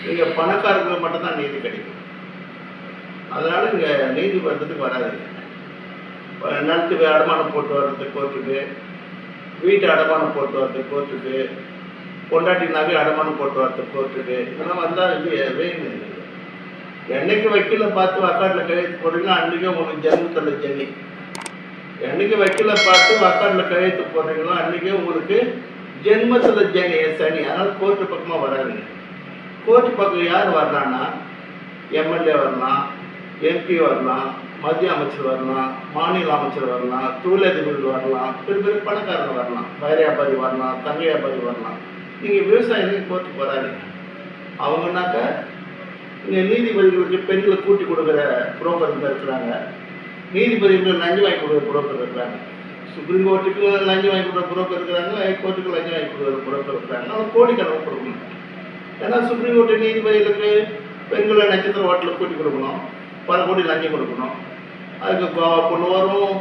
நீங்கள் பணக்காரர்களுக்கு மட்டும்தான் நீதி கிடைக்கும். அதனால் இங்கே நீதி வர்றதுக்கு வராதுங்க. நிலத்துக்கு அடமானம் போட்டு வர்றதுக்கு கோர்ட்டுக்கு, வீட்டு அடமானம் போட்டு வர்றதுக்கு கோர்ட்டுக்கு, பொண்டாட்டி நகை அடமானம் போட்டு வர்றதுக்கு கோர்ட்டுக்கு, இதெல்லாம் வந்தால் வேணும். என்னைக்கு வக்கீல பார்த்து வக்காட்டில் கையெழுத்து போடுறீங்களோ அன்றைக்கே உங்களுக்கு ஜென்மத்தில் ஜெனி. என்னைக்கு வக்கீல பார்த்து வக்காட்டில் கையெழுத்து போடுறீங்களோ அன்றைக்கே உங்களுக்கு ஜென்மத்தில் ஜெனி சனி. அதனால் கோர்ட்டு பக்கமாக வராதுங்க. கோர்ட்டு பக்கம் யார் வரலான்னா எம்எல்ஏ வரலாம், எம்பி வரலாம், மத்திய அமைச்சர் வரலாம், மாநில அமைச்சர் வரலாம், தொழிலதிபர்கள் வரலாம், பெரிய பெரிய பணக்காரங்க வரலாம், வைரியாபாரி வரலாம், தங்க வியாபாரி வரலாம். நீங்கள் விவசாயிகளுக்கு கோர்ட்டுக்கு வராதிங்க. அவங்கனாக்க இங்கே நீதிபதிகளுக்கு பெண்களை கூட்டி கொடுக்குற புரோக்கர்கள் இருக்கிறாங்க, நீதிபதிகளுக்கு லஞ்சம் வாங்கி கொடுக்குற புரோக்கர் இருக்கிறாங்க, சுப்ரீம் கோர்ட்டுக்கு லஞ்சம் வாங்கி கொடுக்குற புரோக்கர் இருக்கிறாங்க, ஹைகோர்ட்டுக்கு லஞ்சம் வாங்கி கொடுக்குற புரோக்கர் இருக்கிறாங்க. அவங்க கோடிக்கணக்கு கொடுக்கணும். ஏன்னா சுப்ரீம் கோர்ட்டு நீதிபதிகளுக்கு பெண்களை நட்சத்திர ஹோட்டலுக்கு கூட்டி கொடுக்கணும், பல கோடி லஞ்சம் கொடுக்கணும். அதுக்கு கோவா பொண்ணு வரும்,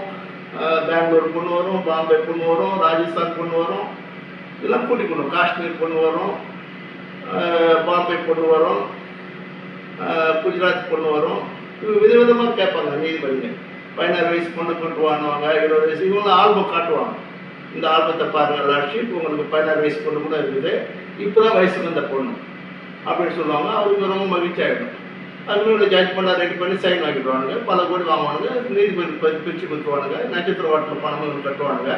பெங்களூர் பொண்ணு வரும், பாம்பே பொண்ணு வரும், ராஜஸ்தான் பொண்ணு வரும், இதெல்லாம் கூட்டி கொடுக்கணும். காஷ்மீர் பொண்ணு வரும், பாம்பே பொண்ணு வரும், குஜராத் பொண்ணு வரும். இவங்க விதவிதமாக கேட்பாங்க நீதிபதிங்க. 16 வயசு பொண்ணு கொண்டு வாங்குவாங்க, 20 வயசு. இவங்க ஆல்பம் காட்டுவாங்க. இந்த ஆல்பத்தை பாருங்கள் லாட்ஷிப், உங்களுக்கு 16 வயசு பொண்ணு கூட இருக்குது, இப்போ தான் வயசுக்கு வந்த பொண்ணு அப்படின்னு சொல்லுவாங்க. அவருக்கு ரொம்ப மகிழ்ச்சி ஆகிடும். அதுக்குள்ள ஜட்ஜ்மெண்ட்டாக ரெடி பண்ணி சைன் வாங்கிடுவானுங்க, பல கோடி வாங்குவானுங்க, நீதிபதி பிரித்து கொடுத்துருவானுங்க, நட்சத்திர வாட்டில் பணம் கட்டுவானுங்க,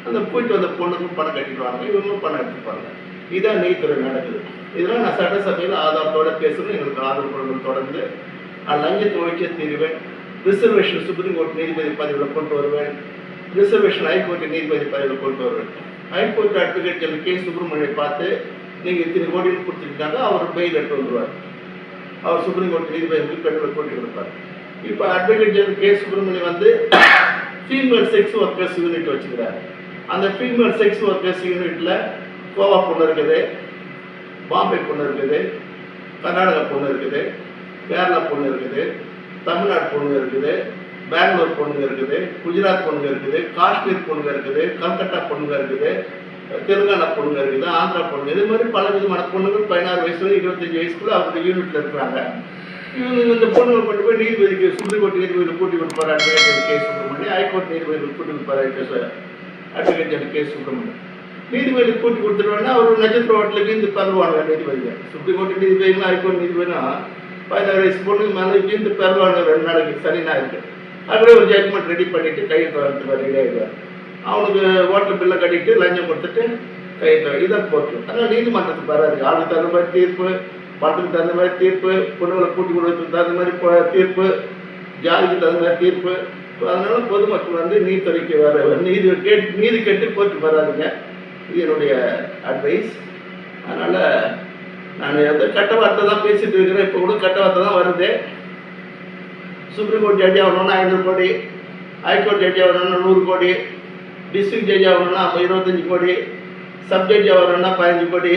அந்த போயிட்டு வந்த பொண்ணுக்கும் பணம் கட்டிடுவானுங்க, இவங்களும் பணம் எடுத்துப்பாங்க. இதுதான் நீதித்துறை நடக்குது. இதெல்லாம் நான் சட்டசபையில் ஆதாரத்தோடு பேசணும். எங்களுக்கு ஆதரவு குழுக்கள் தொடர்ந்து நான் லஞ்சத்தை ஒழிக்க தீருவேன். ரிசர்வேஷன் சுப்ரீம் கோர்ட் நீதிபதி பதவியில் கொண்டு வருவேன். ரிசர்வேஷன் ஹைகோர்ட்டு நீதிபதி பதவியில் கொண்டு வருவேன். ஹைகோர்ட் அட்வொகேட் ஜெனரல் கே சுப்ரமணியை பார்த்து நீங்கள் இத்தனை கோடின்னு கொடுத்துருக்காங்க, அவர் பெயில் எடுத்து வந்துடுவார். அவர் சுப்ரீம் கோர்ட் நீதிபதி பெண்களை கூட்டி கொடுப்பார். இப்போ அட்வொகேட் ஜெனரல் கே சுப்ரமணியம் வந்து ஃபீமேல் செக்ஸ் ஒர்க்கர்ஸ் யூனிட் வச்சுக்கிறார். அந்த ஃபீமேல் செக்ஸ் ஒர்க்கர்ஸ் யூனிட்டில் கோவா பொண்ணு இருக்குது, பாம்பே பொண்ணு இருக்குது, கர்நாடகா பொண்ணு இருக்குது, கேரளா பொண்ணு இருக்குது, தமிழ்நாடு பொண்ணு இருக்குது, பெங்களூர் பொண்ணுங்க இருக்குது, குஜராத் பொண்ணுங்க இருக்குது, காஷ்மீர் பொண்ணுங்க இருக்குது, கல்கட்டா பொண்ணுங்க இருக்குது, தெலுங்கானா பொண்ணுங்க இருக்குது, ஆந்திரா பொண்ணுங்க, இது மாதிரி பல விதமான பொண்ணுங்கள் 16 வயசுல 25 வயசுக்குள்ள அவங்க யூனிட்ல இருக்கிறாங்க. இவங்க இந்த பொண்ணுங்களை கொண்டு போய் நீதிபதிக்கு சுப்ரீம் கோர்ட் நீதிபதியில் கூட்டி கொடுப்பாரு அட்வொகேட் கே சுப்ரமணியம், ஹைகோர்ட் நீதிபதியில் கூட்டி கொடுப்பாரு அட்வொகேட் ஜெனரல் கே சுப்ரமணியம். நீதிபதி கூட்டி கொடுத்துருவாங்கன்னா அவர் நட்சத்திர ஹோட்டலுக்கு இந்த பெறுவாங்க நீதிபதிகள். சுப்ரீம் கோர்ட் நீதிபதினா ஹைகோர்ட் நீதிபதினா 16 வயசு பொண்ணுக்கு மேலே இந்த பெறுவாங்க 2 நாளைக்கு சனி ஞாயிறு. அப்படியே ஒரு ஜட்மெண்ட் ரெடி பண்ணிட்டு கையெழுத்து வரத்துக்கு ரெடி ஆகிடுவார். அவனுக்கு ஹோட்டல் பில்லை கட்டிட்டு லஞ்சம் கொடுத்துட்டு கையெழுத்து இதான் போட்டு. அதனால் நீதிமன்றத்துக்கு வராது. ஆளுக்கு தகுந்த மாதிரி தீர்ப்பு, பணத்துக்கு தகுந்த மாதிரி தீர்ப்பு, பொண்ணுகளை கூட்டி கொடுக்கறதுக்கு தகுந்த மாதிரி தீர்ப்பு, ஜாதிக்கு தகுந்த மாதிரி தீர்ப்பு. அதனால பொதுமக்கள் வந்து நீதித்துறைக்கு வர நீதி கேட்டு கோர்ட்டுக்கு வராதுங்க. இது என்னுடைய அட்வைஸ். அதனால் நான் எந்த கட்ட வார்த்தை தான் பேசிட்டு இருக்கிறேன். இப்போ கூட கட்ட வார்த்தை தான் வருது. சுப்ரீம் கோர்ட் ஜட்ஜி ஆகணும்னா 500 கோடி, ஹைகோர்ட் ஜட்ஜி ஆகணும்னா 100 கோடி, டிஸ்ட்ரிக்ட் ஜட்ஜி ஆகணும்னா 25 கோடி, சப் ஜட்ஜி ஆகணும்னா 15 கோடி.